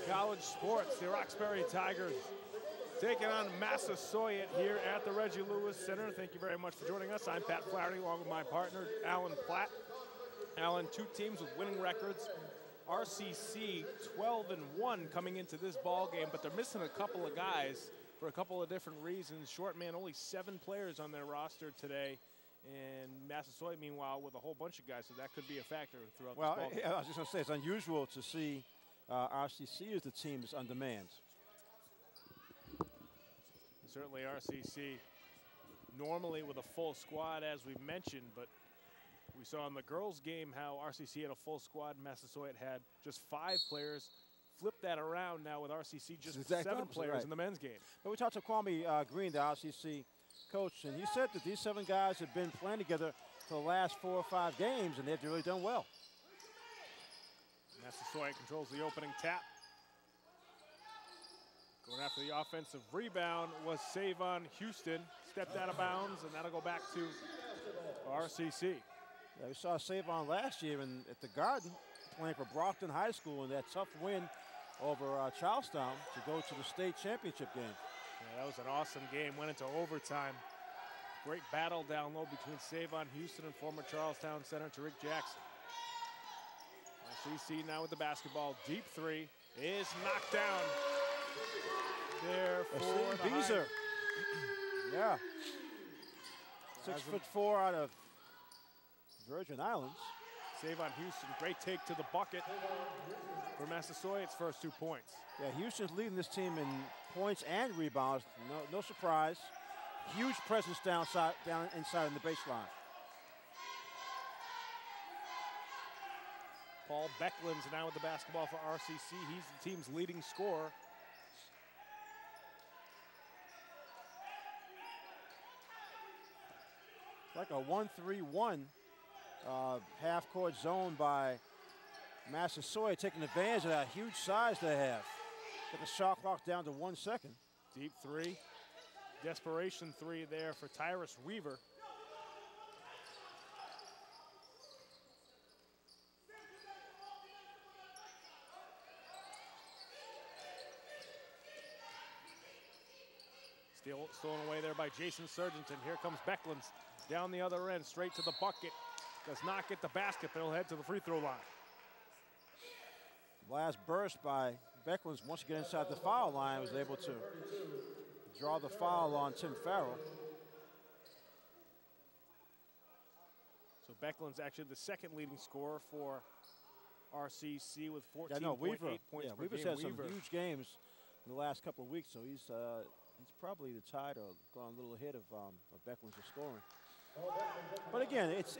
college sports. The Roxbury Tigers taking on Massasoit here at the Reggie Lewis Center. Thank you very much for joining us. I'm Pat Flaherty along with my partner, Alan Platt. Alan, two teams with winning records. RCC 12-1 coming into this ball game, but they're missing a couple of guys for a couple of different reasons. Short man, only 7 players on their roster today. And Massasoit, meanwhile, with a whole bunch of guys, so that could be a factor throughout this ball game. I was just going to say, it's unusual to see RCC as the team is on demand. Certainly RCC normally with a full squad, as we mentioned, but we saw in the girls' game how RCC had a full squad. Massasoit had just 5 players. Flip that around now with RCC just 7 players in the men's game. But we talked to Kwame Green, the RCC coach, and he said that these 7 guys have been playing together for the last 4 or 5 games, and they've really done well. Massasoit controls the opening tap. Going after the offensive rebound was Savon Houston. Stepped out of bounds, and that'll go back to RCC. Yeah, we saw Savon last year at the Garden playing for Brockton High School in that tough win over Charlestown to go to the state championship game. Yeah, that was an awesome game. Went into overtime. Great battle down low between Savon Houston and former Charlestown center Tariq Jackson. RCC now with the basketball. Deep 3 is knocked down. There for the Beezer. Yeah. 6'4" out of Virgin Islands. Savon Houston, great take to the bucket for Massasoit's first 2 points. Yeah, Houston's leading this team in points and rebounds. No surprise. Huge presence down inside in the baseline. Paul Beckland's now with the basketball for RCC. He's the team's leading scorer. Like a 1-3-1 half-court zone by Massasoit, taking advantage of that huge size they have. Get the shot clock down to 1 second. Deep 3. Desperation 3 there for Tyrus Weaver. Stolen away there by Jason Surgenton. Here comes Becklands down the other end, straight to the bucket. Does not get the basket, but he'll head to the free throw line. Last burst by Becklands, once again inside the foul line, was able to draw the foul on Tim Farrell. So Beckland's actually the second leading scorer for RCC with 14.8 points per game. Weaver's had some huge games in the last couple of weeks, so he's probably the tide or gone a little ahead of Becklands in scoring. But again, it's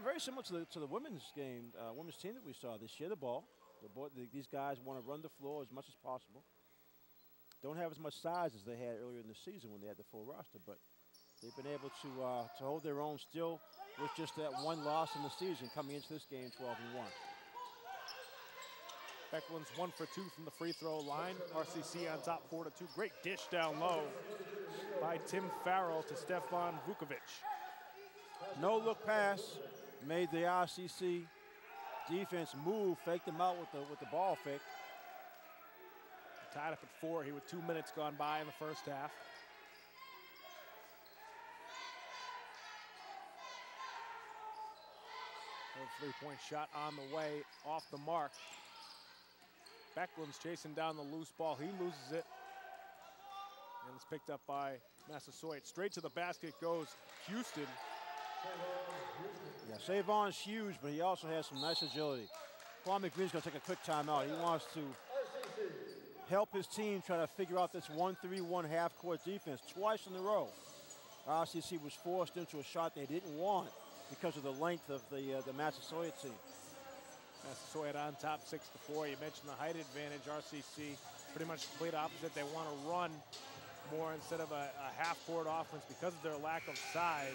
very similar to the women's game, women's team that we saw. They share the ball. These guys want to run the floor as much as possible. Don't have as much size as they had earlier in the season when they had the full roster, but they've been able to hold their own still with just that 1 loss in the season coming into this game 12-1. Beckland's 1 for 2 from the free throw line. RCC on top 4-2. Great dish down low by Tim Farrell to Stefan Vukovic. No look pass made the RCC defense move, faked them out with the ball fake. Tied up at 4 here with 2 minutes gone by in the first half. A 3-point shot on the way, off the mark. Beckland's chasing down the loose ball. He loses it. And it's picked up by Massasoit. Straight to the basket goes Houston. Yeah, Savon's huge, but he also has some nice agility. Kwame Green's going to take a quick timeout. He wants to help his team try to figure out this 1-3-1 half-court defense twice in a row. RCC was forced into a shot they didn't want because of the length of the Massasoit team. Massasoit on top 6-4. You mentioned the height advantage. RCC pretty much complete opposite. They want to run more instead of a half-court offense because of their lack of size.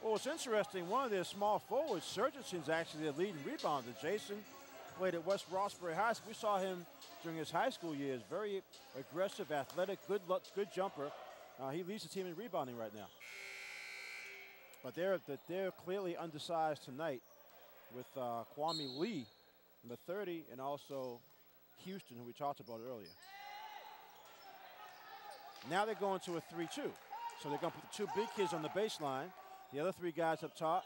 Well, it's interesting. One of their small forwards, Surgenton's actually their leading rebounder. Jason played at West Roxbury High School. We saw him during his high school years. Very aggressive, athletic, good jumper. He leads the team in rebounding right now. But they're clearly undersized tonight with Kwame Lee, number 30, and also Houston, who we talked about earlier. Now they're going to a 3-2. So they're going to put the two big kids on the baseline, the other three guys up top.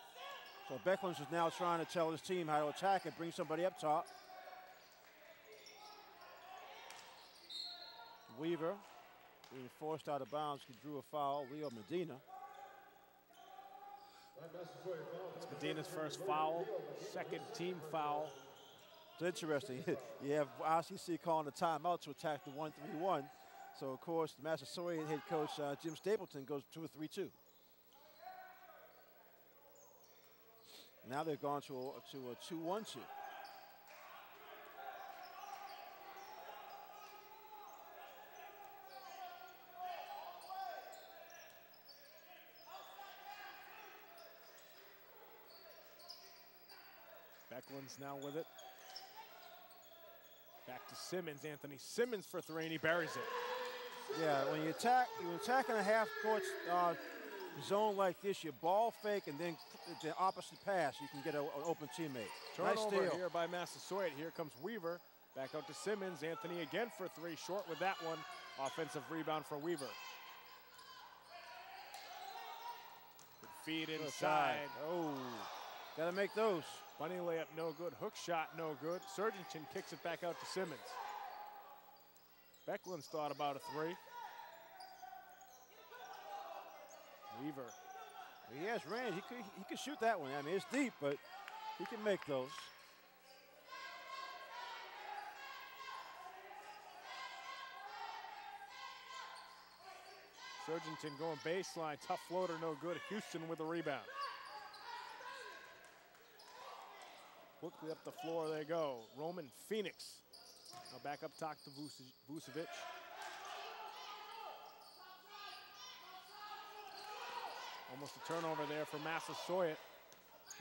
So Becklands is now trying to tell his team how to attack and bring somebody up top. Weaver being forced out of bounds. He drew a foul. Leo Medina. It's Medina's first foul, second team foul. It's interesting. You have RCC calling a timeout to attack the 1-3-1. So, of course, the Massasoit head coach Jim Stapleton goes to a 3-2. Now they've gone to a 2-1-2. Beckland's now with it. Back to Simmons. Anthony Simmons for three, and he buries it. Yeah, when you attack in a half-court zone like this, you ball fake and then the opposite pass, you can get an open teammate. Turnover nice steal here by Massasoit. Here comes Weaver. Back out to Simmons. Anthony again for three, short with that one. Offensive rebound for Weaver. Good feed inside. Oh, got to make those. Bunny layup, no good. Hook shot, no good. Surgington kicks it back out to Simmons. Beckland's thought about a three. Weaver. He has range. He could shoot that one. I mean, it's deep, but he can make those. Surgington going baseline. Tough floater, no good. Houston with the rebound. Quickly up the floor they go. Roman Phoenix. Now back up top to Vucevic. Almost a turnover there for Massasoit.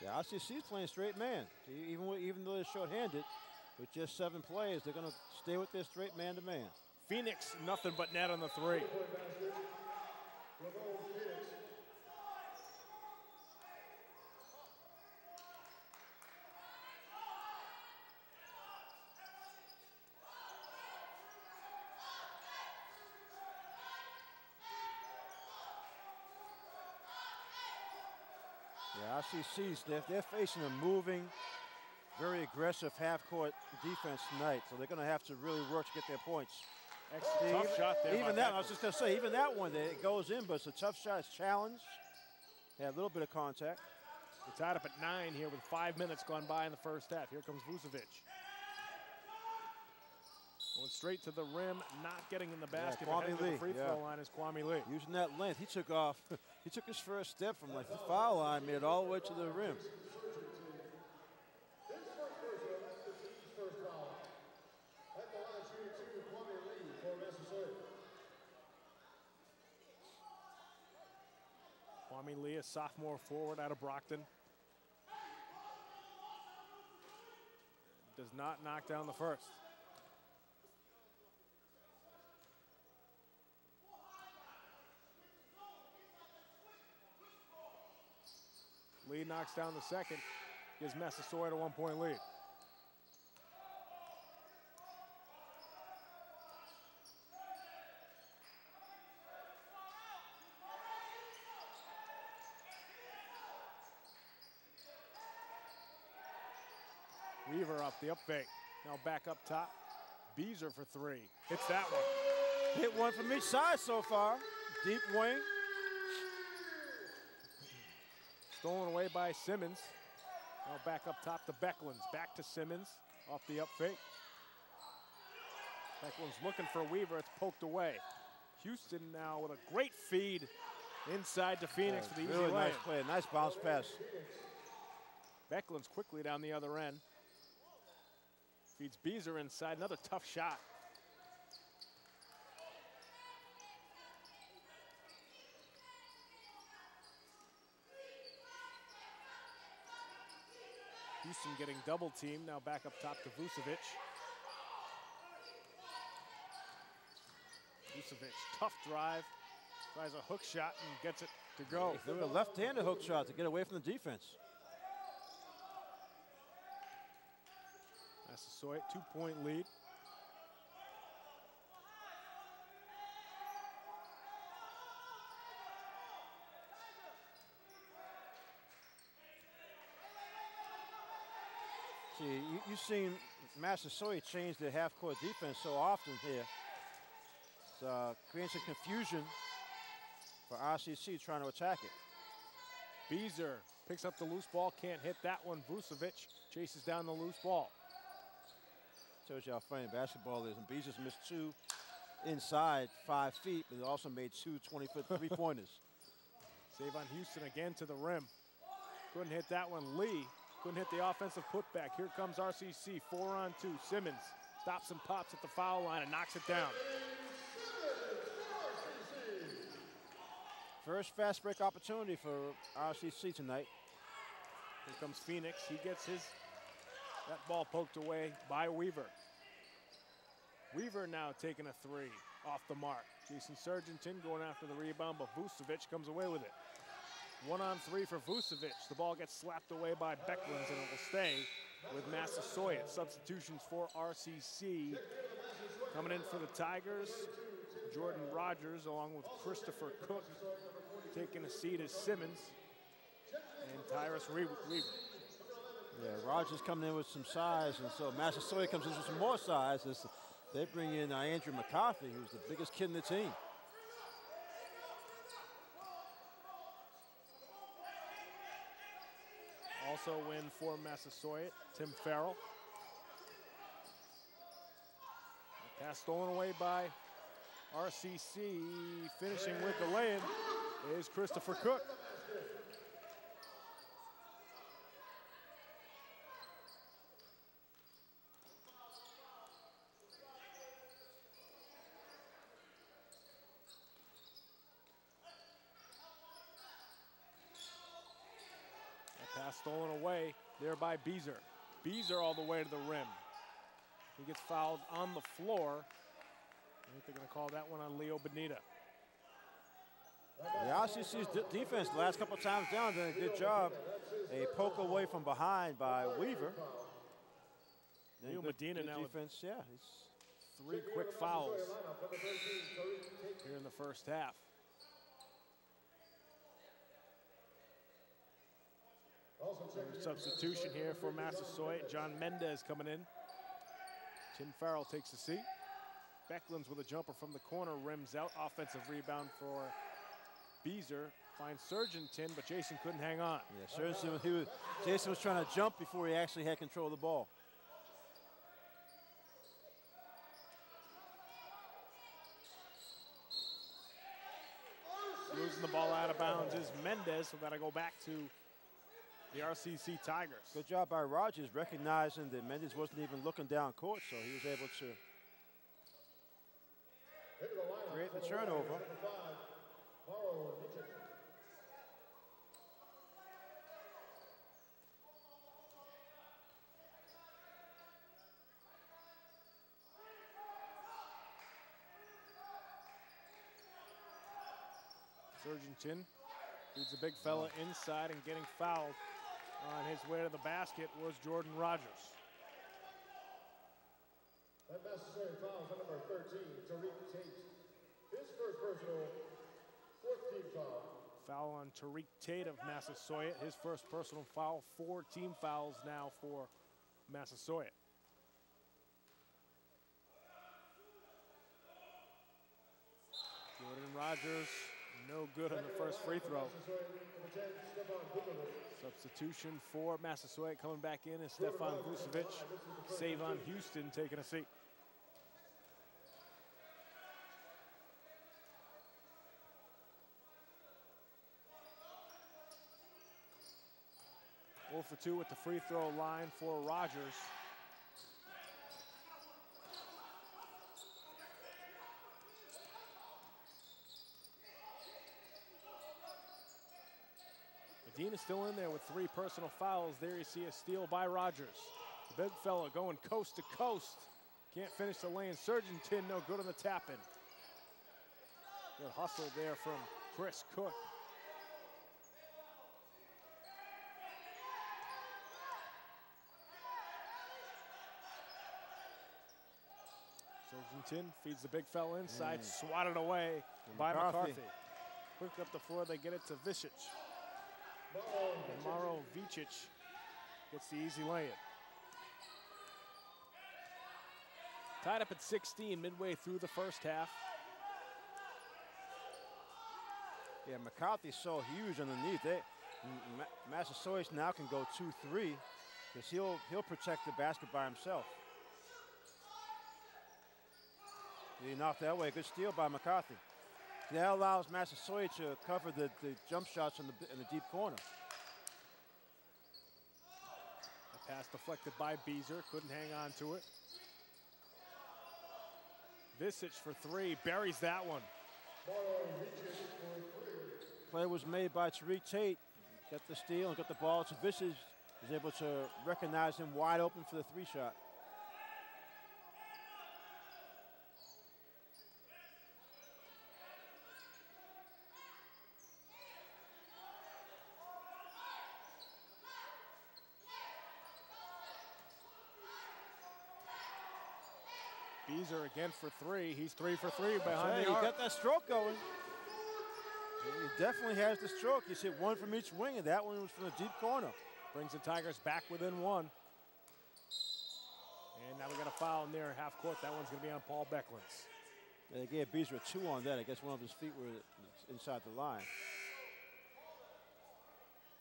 Yeah, RCC's playing straight man. Even though they're short-handed, with just 7 players, they're going to stay with their straight man-to-man. Phoenix, nothing but net on the three. Yeah, RCC's, they're facing a moving, very aggressive half-court defense tonight, so they're going to have to really work to get their points. Tough shot there. Even that, I was just going to say, even that one, it goes in, but it's a tough shot. It's challenged. They had a little bit of contact. It's tied up at 9 here with 5 minutes gone by in the first half. Here comes Vucevic. Going straight to the rim, not getting in the basket. Yeah, Heading to the free throw line is Kwame Lee. Using that length, he took off. He took his first step from like the foul line, made it all the way to the rim. Kwame Lee, a sophomore forward out of Brockton. Does not knock down the first. Lee knocks down the second, gives Massasoit a 1-point lead. Weaver up the up fake. Now back up top. Beezer for three. Hits that one. Hit one from each side so far. Deep wing. Stolen away by Simmons. Now back up top to Becklands. Back to Simmons off the up fake. Becklands looking for Weaver. It's poked away. Houston now with a great feed inside to Phoenix for the easy really lane. nice play. Nice bounce pass. Becklands quickly down the other end. Feeds Beezer inside. Another tough shot. Houston getting double teamed. Now back up top to Vucevic. Vucevic, tough drive. Tries a hook shot and gets it to go. They were a left-handed hook shot to get away from the defense. Massasoit, 2-point lead. See, you've seen Massasoit change their half-court defense so often here. It's creating some confusion for RCC trying to attack it. Beezer picks up the loose ball, can't hit that one. Vucevic chases down the loose ball. Tells you how funny basketball is. And Beezer's missed 2 inside 5 feet, but he also made 2 20-foot three-pointers. Save on Houston again to the rim. Couldn't hit that one. Lee couldn't hit the offensive putback. Here comes RCC, 4-on-2. Simmons stops and pops at the foul line and knocks it down. First fast break opportunity for RCC tonight. Here comes Phoenix. He gets that ball poked away by Weaver. Weaver now taking a 3 off the mark. Jason Surgenton going after the rebound, but Vucevic comes away with it. 1-on-3 for Vucevic. The ball gets slapped away by Becklands, and it will stay with Massasoit. Substitutions for RCC. Coming in for the Tigers, Jordan Rogers along with Christopher Cook. Taking a seat is Simmons and Tyrus Weaver. Yeah, Rogers coming in with some size, and so Massasoit comes in with some more size. As they bring in Andrew McCarthy, who's the biggest kid in the team. Also win for Massasoit, Tim Farrell. Pass stolen away by RCC. Finishing with the lay-in is Christopher Cook. Pass stolen away there by Beezer. Beezer all the way to the rim. He gets fouled on the floor. I think they're going to call that one on Leo Benita. The RCC's defense the last couple of times down did a good job. A poke away from behind by Weaver. Leo Medina now defense, yeah. 3 quick fouls here in the first half. Substitution here for Massasoit. John Mendez coming in. Tim Farrell takes a seat. Becklands with a jumper from the corner, rims out. Offensive rebound for Beezer. Finds Surgenton, but Jason couldn't hang on. Yeah, Surgenton, Jason was trying to jump before he actually had control of the ball. Losing the ball out of bounds is Mendez, so that'll go back to the RCC Tigers. Good job by Rogers recognizing that Mendez wasn't even looking down court, so he was able to create the turnover. Surgenton feeds a big fella inside, and getting fouled on his way to the basket was Jordan Rogers. That Massasoit foul on number 13, Tariq Tate. His first personal, 4th team foul. Foul on Tariq Tate of Massasoit. His first personal foul. 4 team fouls now for Massasoit. Jordan Rogers, no good on the first free throw. Substitution for Massasoit coming back in is Stefan Vucevic. Save on Houston taking a seat. For 2 at the free throw line for Rogers. Medina still in there with 3 personal fouls. There you see a steal by Rogers. The big fella going coast to coast. Can't finish the lane. Surgenton no good on the tap-in. Good hustle there from Chris Cook. Surgenton feeds the big fella inside, swatted away by McCarthy. Quick up the floor, they get it to Vicic. And Maro Vicic gets the easy lay-in. Tied up at 16 midway through the first half. Yeah, McCarthy's so huge underneath. Massasoit now can go 2-3 because he'll protect the basket by himself. He knocked that away. Good steal by McCarthy. That allows Massasoit to cover the jump shots in the deep corner. The pass deflected by Beezer. Couldn't hang on to it. Visich for three. Buries that one. Play was made by Tariq Tate. Got the steal and got the ball to Visich. Was able to recognize him wide open for the three shot. Beezer again for three. He's 3 for 3 behind the arc. arc. He got that stroke going. He definitely has the stroke. He's hit one from each wing, and that one was from the deep corner. Brings the Tigers back within one. And now we got a foul near half court. That one's going to be on Paul Becklins. They gave Beezer a 2 on that. I guess one of his feet were inside the line.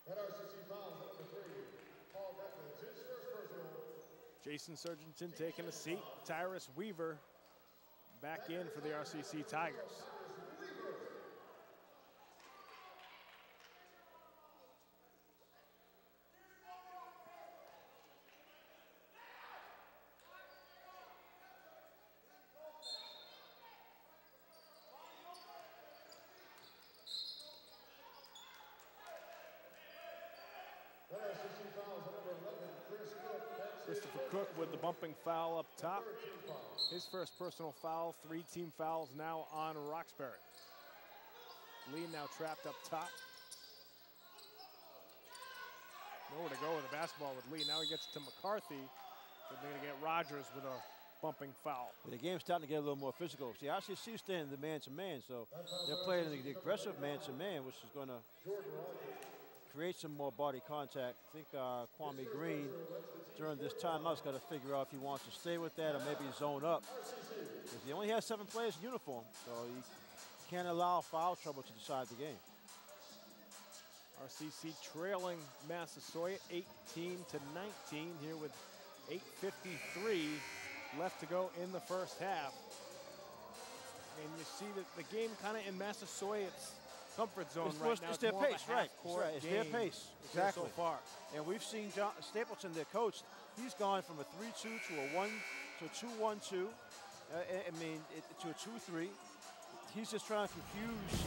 That RCC foul, number 3, Paul Becklins, his first personal. Jason Surgenton taking a seat. Tyrus Weaver back in for the RCC Tigers. Christopher Cook with the bumping foul up top. His first personal foul, 3 team fouls now on Roxbury. Lee now trapped up top. Nowhere to go with the basketball with Lee. Now he gets to McCarthy, but they're going to get Rogers with a bumping foul. The game's starting to get a little more physical. See, RCC staying the man-to-man, so they're playing the aggressive man-to-man, which is going to create some more body contact. I think Kwame Green, during this timeout, has got to figure out if he wants to stay with that or maybe zone up. Because he only has 7 players in uniform, so he can't allow foul trouble to decide the game. RCC trailing Massasoit 18-19 here with 8:53 left to go in the first half. And you see that the game kind of in Massasoit's comfort zone right now. It's their pace, right? It's their pace, exactly. So far. And we've seen John Stapleton, their coach, he's gone from a 3-2 to a 2-1-2. I mean, to a 2-3. He's just trying to confuse.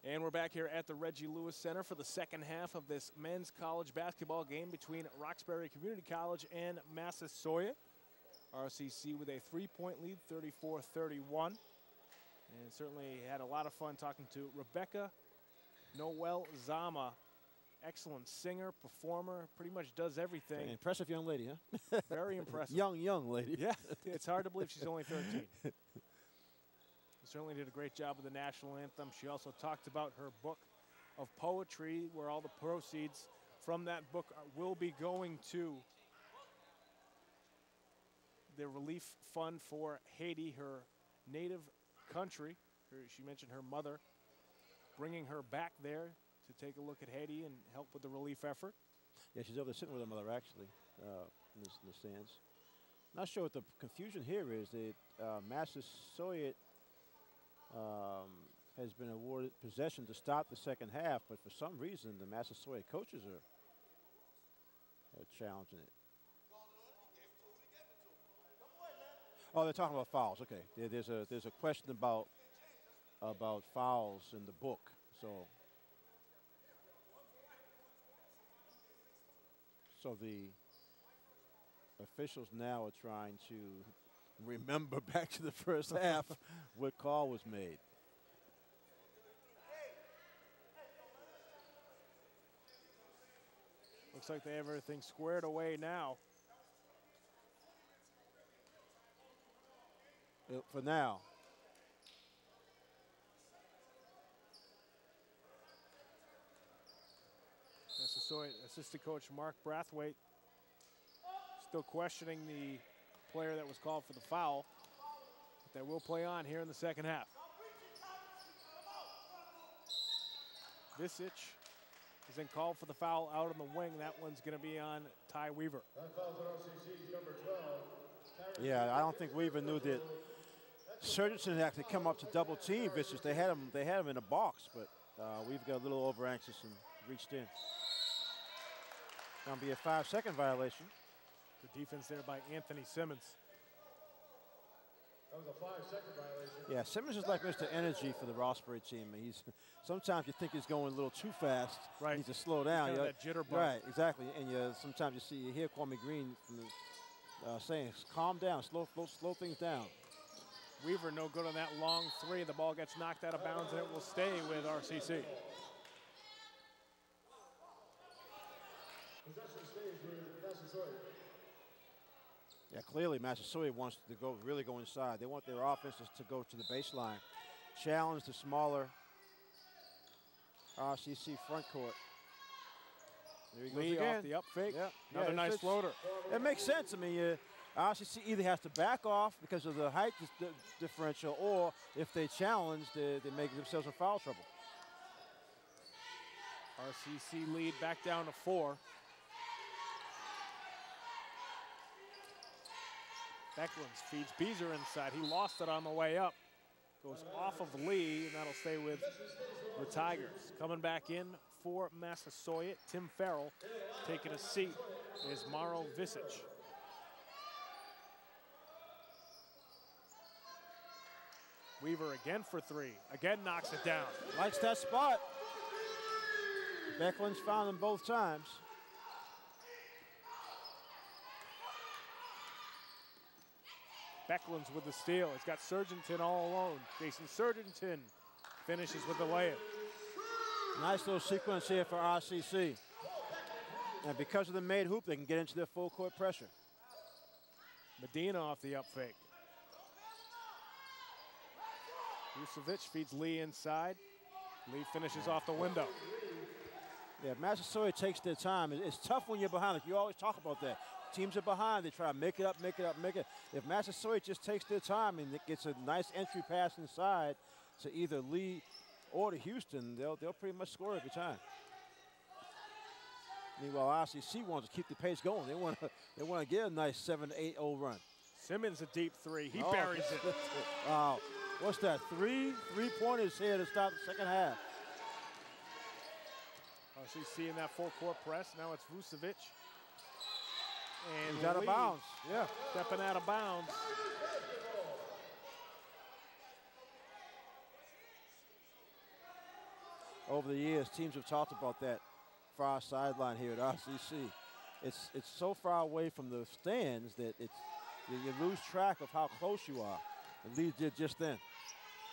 And we're back here at the Reggie Lewis Center for the second half of this men's college basketball game between Roxbury Community College and Massasoit. RCC with a 3-point lead, 34-31. And certainly had a lot of fun talking to Rebecca Noel Zama. Excellent singer, performer, pretty much does everything. Very impressive young lady, huh? Very impressive. Young lady. Yeah, it's hard to believe she's only 13. Certainly did a great job with the national anthem. She also talked about her book of poetry, where all the proceeds from that book will be going to the relief fund for Haiti, her native country. She mentioned her mother bringing her back there to take a look at Haiti and help with the relief effort. Yeah, she's over there sitting with her mother, actually, in the stands. Not sure what the confusion here is. That Massasoit has been awarded possession to start the second half, but for some reason the Massasoit coaches are challenging it. Oh, they're talking about fouls. Okay, there's a question about fouls in the book. So the officials now are trying to remember back to the first half what call was made. Looks like they have everything squared away now. For now. Massasoit assistant coach Mark Brathwaite still questioning the player that was called for the foul. But they will play on here in the second half. Visic is then called for the foul out on the wing. That one's going to be on Ty Weaver. That falls on RCC's number 12. Yeah, I don't think Weaver knew that Surgenson had to come up to double team Visic. They had him in a box, but Weaver got a little over anxious and reached in. Going to be a 5-second violation. The defense there by Anthony Simmons. That was a 5-second violation. Yeah, Simmons is like Mr. Energy for the Roxbury team. Sometimes you think he's going a little too fast. Right. Needs to slow down. Kind of that jitterbug. Right, exactly. And sometimes you hear Kwame Green saying, "Calm down, slow things down." Weaver no good on that long three. The ball gets knocked out of bounds and it will stay with RCC. Possession stays with Massasoit. Yeah, clearly Massasoit wants to really go inside. They want their offenses to go to the baseline, challenge the smaller RCC front court. There he goes Lee again. off the up fake. Yeah. Another Yeah, nice floater. It makes sense. I mean, RCC either has to back off because of the height differential, or if they challenge, they make themselves in foul trouble. RCC lead back down to 4. Becklands feeds Beezer inside. He lost it on the way up. Goes off of Lee, and that'll stay with the Tigers. Coming back in for Massasoit, Tim Farrell taking a seat is Maro Visic. Weaver again for 3. Again knocks it down. Likes that spot. Beckland's found them both times. Becklands with the steal. It's got Surgenton all alone. Jason Surgenton finishes with the layup. Nice little sequence here for RCC. And because of the made hoop, they can get into their full court pressure. Medina off the up fake. Vucevic feeds Lee inside. Lee finishes off the window. Yeah, Massasoit takes their time. It's tough when you're behind. Like you always talk about that. Teams are behind. They try to make it up, make it up, make it. If Massasoit just takes their time and it gets a nice entry pass inside to either Lee or to Houston, they'll pretty much score every time. Meanwhile, RCC wants to keep the pace going. They want to get a nice 7-8-0 run. Simmons a deep 3. He buries it. Wow. What's that? Three-pointers here to start the second half. RCC in that full court press. Now it's Vucevic. And he's out of Lee bounds. Yeah. stepping out of bounds. Over the years, teams have talked about that far sideline here at RCC. It's so far away from the stands that you lose track of how close you are. And Lee did just then.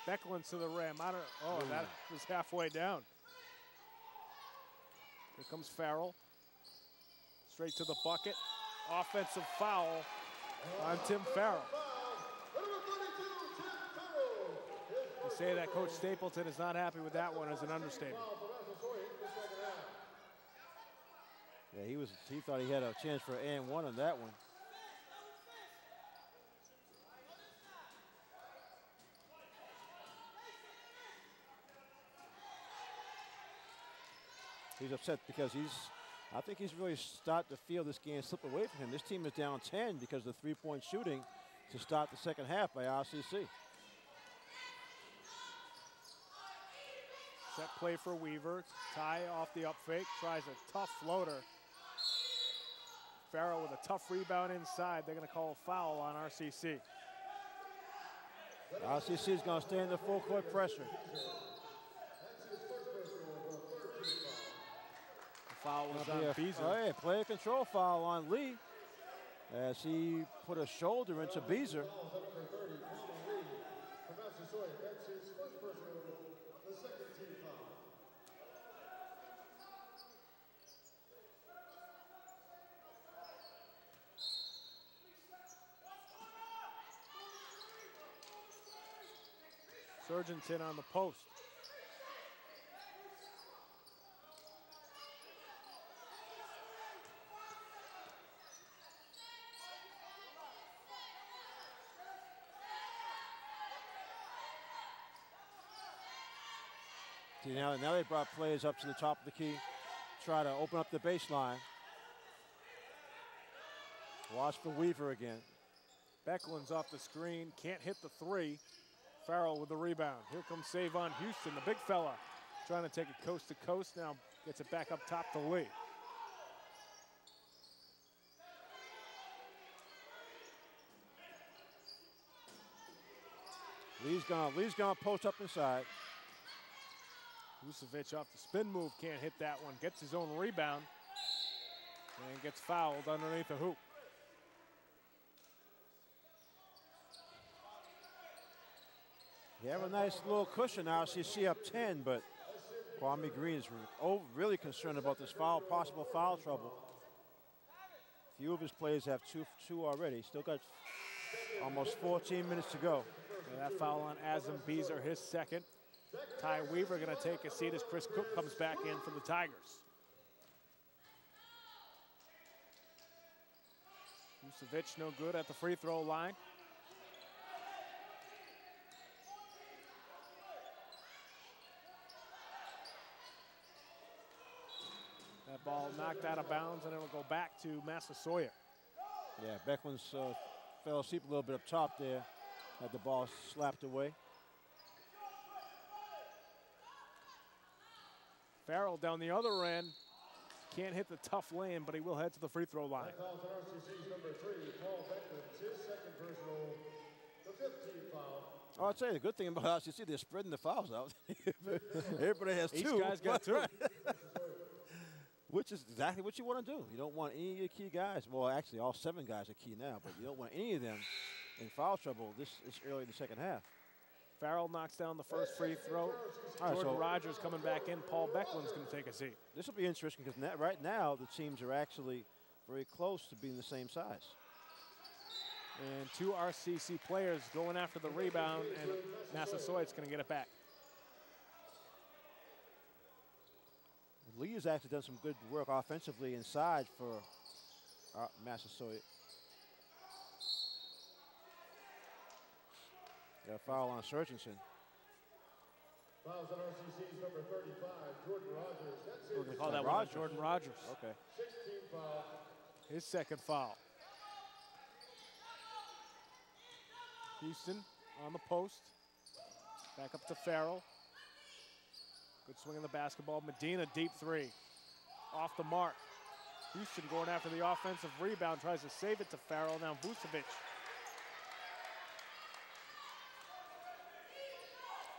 Beckland to the rim. That was halfway down. Here comes Farrell. Straight to the bucket. Offensive foul on Tim Farrell. To say that Coach Stapleton is not happy with that one is an understatement. Yeah, he thought he had a chance for an and one on that one. He's upset because I think he's really starting to feel this game slip away from him. This team is down 10 because of the three-point shooting to start the second half by RCC. Set play for Weaver. Ty off the up fake, tries a tough floater. Farrell with a tough rebound inside. They're going to call a foul on RCC. RCC is going to stay in the full court pressure. The foul was on Beazer. Oh, yeah, player control foul on Lee as he put a shoulder into Beazer. Surgenson on the post. See, now they brought players up to the top of the key, try to open up the baseline. Watch for Weaver again. Beckland's off the screen, can't hit the three. Farrell with the rebound. Here comes Savon Houston, the big fella, trying to take it coast to coast. Now gets it back up top to Lee. Lee's gonna post up inside. Vucevic off the spin move, can't hit that one. Gets his own rebound and gets fouled underneath the hoop. You have a nice little cushion now. So you see up 10, but Kwame Green is really concerned about this possible foul trouble. Few of his players have two already. Still got almost 14 minutes to go. And that foul on Azam Beazer, his second. Ty Weaver going to take a seat as Chris Cook comes back in for the Tigers. Vucevic no good at the free throw line. That ball knocked out of bounds, and it'll go back to Massasoit. Yeah, Beckman's fell asleep a little bit up top there. Had the ball slapped away. Farrell down the other end. Can't hit the tough lane, but he will head to the free throw line. That foul's on RCC's number 3, Paul Beckman's his second personal, the 15th foul. Oh, I'd say the good thing about RCC, they're spreading the fouls out. Everybody has Each two. guy's got two. Which is exactly what you want to do. You don't want any of your key guys. Well, actually, all 7 guys are key now, but you don't want any of them in foul trouble this early in the second half. Farrell knocks down the first free throw. Jordan Rogers coming back in. Paul Beckland's going to take a seat. This will be interesting because right now the teams are actually very close to being the same size. And 2 RCC players going after the rebound, and Massasoit's going to get it back. Lee has actually done some good work offensively inside for Massasoit. Got a foul on Surgenson. Fouls on RCC's number 35, Jordan Rogers. That's We're going his to call that one on Jordan Rogers. Okay. 16th foul. His second foul. Houston on the post. Back up to Farrell. Good swing of the basketball. Medina, deep three. Off the mark. Houston going after the offensive rebound. Tries to save it to Farrell. Now Vucevic.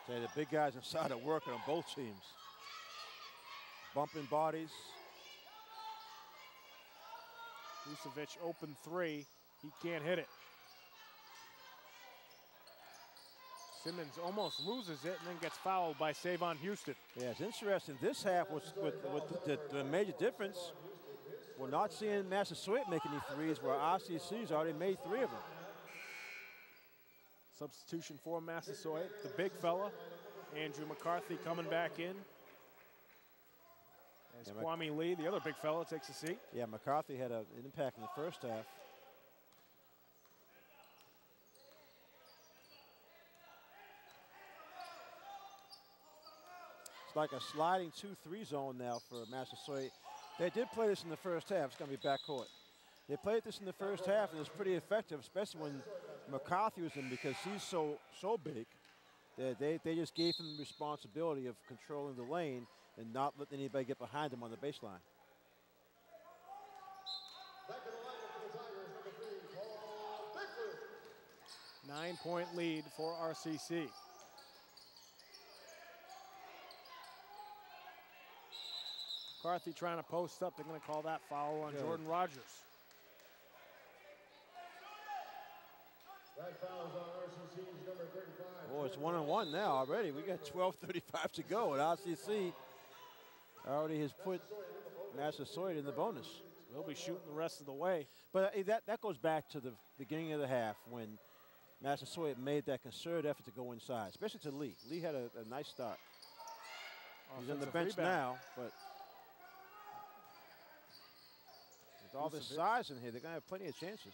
Say the big guys inside are working on both teams. Bumping bodies. Vucevic open three. He can't hit it. Simmons almost loses it and then gets fouled by Savon Houston. Yeah, it's interesting. This half was with the major difference. We're not seeing Massasoit make any threes where RCC's already made 3 of them. Substitution for Massasoit, the big fella, Andrew McCarthy coming back in. As Kwame Lee, the other big fella, takes a seat. Yeah, McCarthy had an impact in the first half. It's like a sliding 2-3 zone now for Massasoit. They did play this in the first half. It's going to be backcourt. They played this in the first half, and it was pretty effective, especially when McCarthy was in, because he's so big. They just gave him the responsibility of controlling the lane and not letting anybody get behind him on the baseline. Back in the lineup for the Tigers, number 3, Paul Bickford. 9-point lead for RCC. McCarthy trying to post up. They're going to call that foul on Jordan Rogers. That foul's on RCC's number 35. Oh, it's 1-on-1 now already. We got 12:35 to go, and RCC already has put Massasoit in the bonus. They'll be shooting the rest of the way. But that goes back to the beginning of the half when Massasoit made that concerted effort to go inside, especially to Lee. Lee had a nice start. He's on the bench now, but with all this size in here, they're going to have plenty of chances.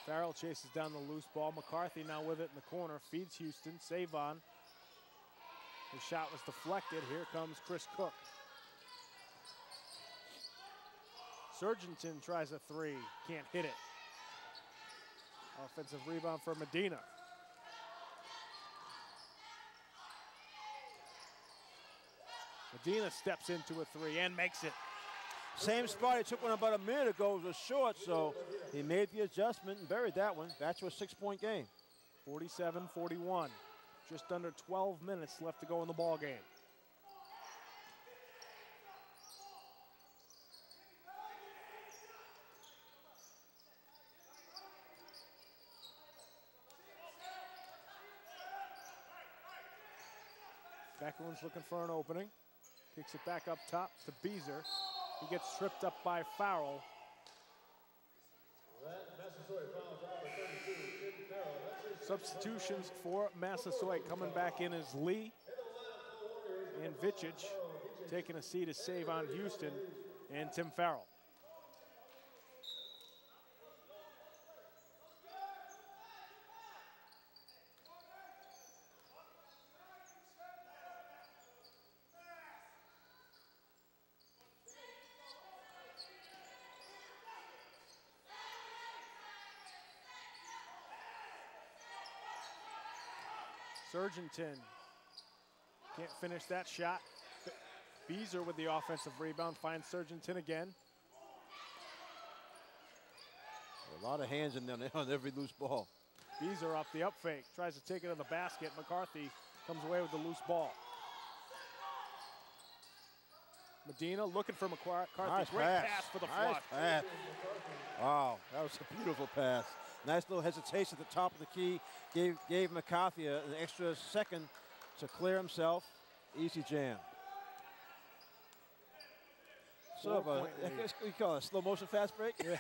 Farrell chases down the loose ball. McCarthy now with it in the corner. Feeds Houston. Save on. His shot was deflected. Here comes Chris Cook. Surgenton tries a three. Can't hit it. Offensive rebound for Medina. Medina steps into a three and makes it. Same spot. He took one about a minute ago. It was short, so he made the adjustment and buried that one. Back to a 6-point game. 47-41. Just under 12 minutes left to go in the ball game. Beckland's looking for an opening. Kicks it back up top to Beezer. He gets tripped up by Farrell. Substitutions for Massasoit. Coming back in is Lee and Vicic. Taking a seat is save on Houston and Tim Farrell. Surgenton can't finish that shot. Beezer with the offensive rebound finds Surgenton again. A lot of hands in there on every loose ball. Beezer off the up fake, tries to take it to the basket. McCarthy comes away with the loose ball. Medina looking for McCarthy. Nice Great pass for the flush. Pass. Wow, that was a beautiful pass. Nice little hesitation at the top of the key. Gave McCarthy an extra second to clear himself. Easy jam. Sort of a, we call it a slow motion fast break. Yeah.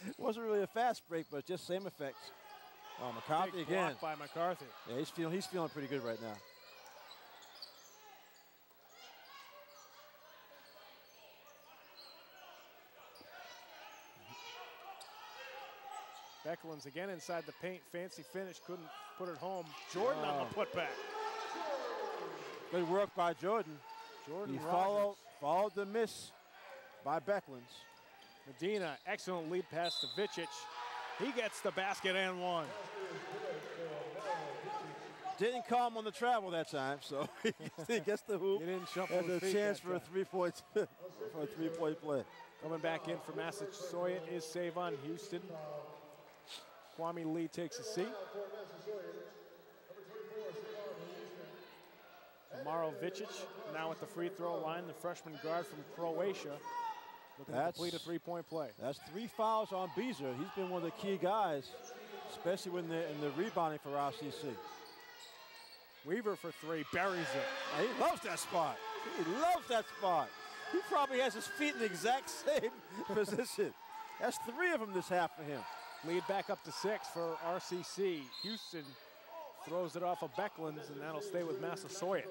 It wasn't really a fast break, but just same effects. Oh, McCarthy Big again. Block by McCarthy. Yeah, he's feeling pretty good right now. Beckland's again inside the paint. Fancy finish, couldn't put it home. Jordan on the putback. Good work by Jordan. Jordan He Rogers. followed the miss by Beckland's. Medina, excellent lead pass to Vicic. He gets the basket and one. Didn't call him on the travel that time, so he gets the hoop. He didn't shuffle his There's a feet chance that for a three-point play. Coming back in for Massasoit is Savon Houston. Kwame Lee takes a seat. Amaro Vicic now at the free throw line, the freshman guard from Croatia, looking to complete a three-point play. That's 3 fouls on Beezer. He's been one of the key guys, especially when they're in the rebounding for RCC. Weaver for three, buries it. He loves that spot. He loves that spot. He probably has his feet in the exact same position. That's 3 of them this half for him. Lead back up to 6 for RCC. Houston throws it off of Beckland's, and that'll stay with Massasoit.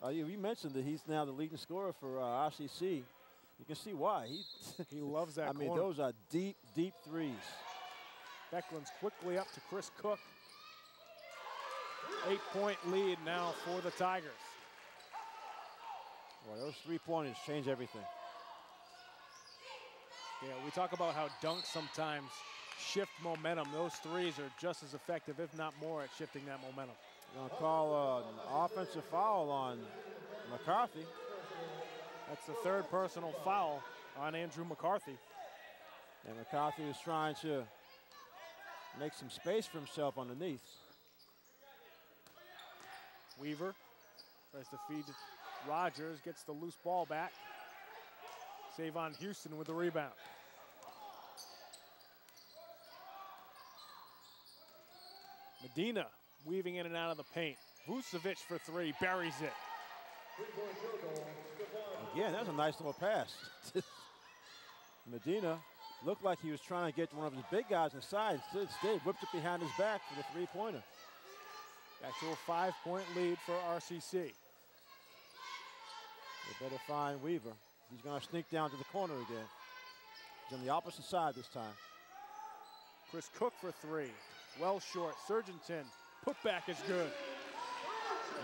You mentioned that he's now the leading scorer for RCC. You can see why. He loves that I mean, corner. those are deep, deep threes. Beckland's quickly up to Chris Cook. 8-point lead now for the Tigers. Boy, those three-pointers change everything. Yeah, we talk about how dunks sometimes shift momentum. Those threes are just as effective, if not more, at shifting that momentum. We're going to call an offensive foul on McCarthy. That's the third personal foul on Andrew McCarthy. And McCarthy was trying to make some space for himself underneath. Weaver tries to feed Rogers, gets the loose ball back. Savon Houston with the rebound. Medina weaving in and out of the paint. Vucevic for three, buries it. Again, that was a nice little pass. Medina looked like he was trying to get one of his big guys inside. Instead, whipped it behind his back for the three-pointer. Back to a 5-point lead for RCC. They better find Weaver. He's going to sneak down to the corner again. He's on the opposite side this time. Chris Cook for three. Well short. Surgenton. Putback is good.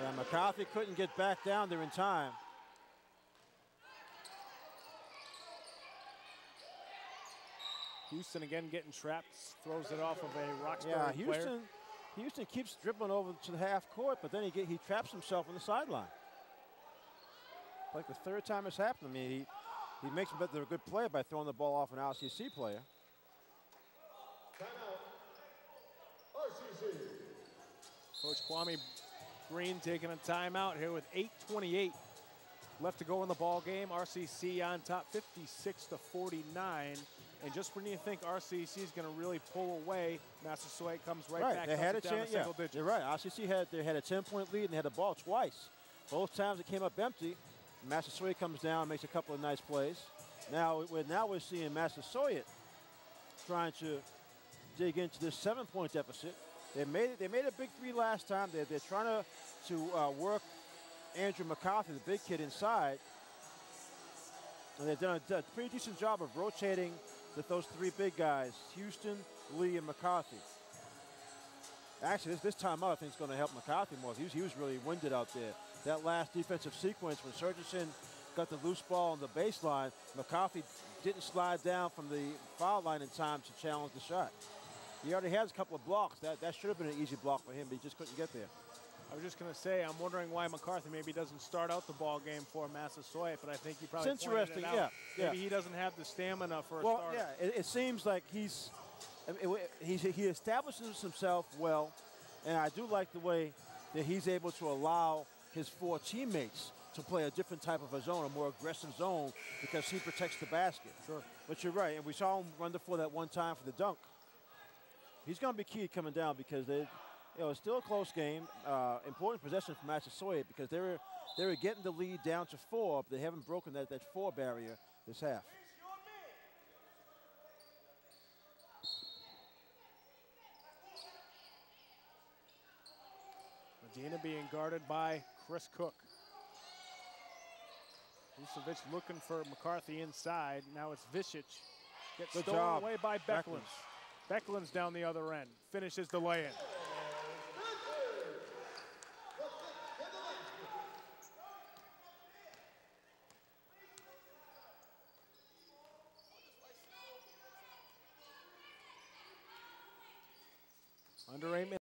Yeah, McCarthy couldn't get back down there in time. Houston again getting trapped. Throws it off of a Roxbury player. Houston keeps dribbling over to the half court, but then he traps himself on the sideline. Like the third time it's happened. I mean, he makes a good play by throwing the ball off an RCC player. RCC. Coach Kwame Green taking a timeout here with 8:28 left to go in the ball game. RCC on top 56-49. And just when you think RCC is going to really pull away, Massasoit comes right back. They had a chance. Yeah, digits. you're right. RCC had a 10-point lead and they had the ball twice. Both times it came up empty. Massasoit comes down and makes a couple of nice plays. Now we're seeing Massasoit trying to dig into this 7-point deficit. They made a big three last time. They're trying to work Andrew McCarthy, the big kid, inside. And they've done a pretty decent job of rotating with those three big guys, Houston, Lee, and McCarthy. Actually, this timeout I think is going to help McCarthy more. He was really winded out there. That last defensive sequence when Surgenson got the loose ball on the baseline, McCarthy didn't slide down from the foul line in time to challenge the shot. He already has a couple of blocks. That should have been an easy block for him, but he just couldn't get there. I was just going to say, I'm wondering why McCarthy maybe doesn't start out the ball game for Massasoit, but I think he probably It's interesting, it out. Yeah. Maybe he doesn't have the stamina for a Well, starter. yeah, it seems like he establishes himself well, and I do like the way that he's able to allow his four teammates to play a different type of a zone, a more aggressive zone, because he protects the basket. Sure. But you're right, and we saw him run the floor that one time for the dunk. He's going to be key coming down because it's still a close game. Important possession for Massasoit because they were getting the lead down to 4, but they haven't broken that 4 barrier this half. Medina being guarded by Chris Cook. Vucevic looking for McCarthy inside. Now it's Vicic. Gets Good stolen job. away by Becklins. Becklins down the other end. Finishes the lay-in. Under 8 minutes.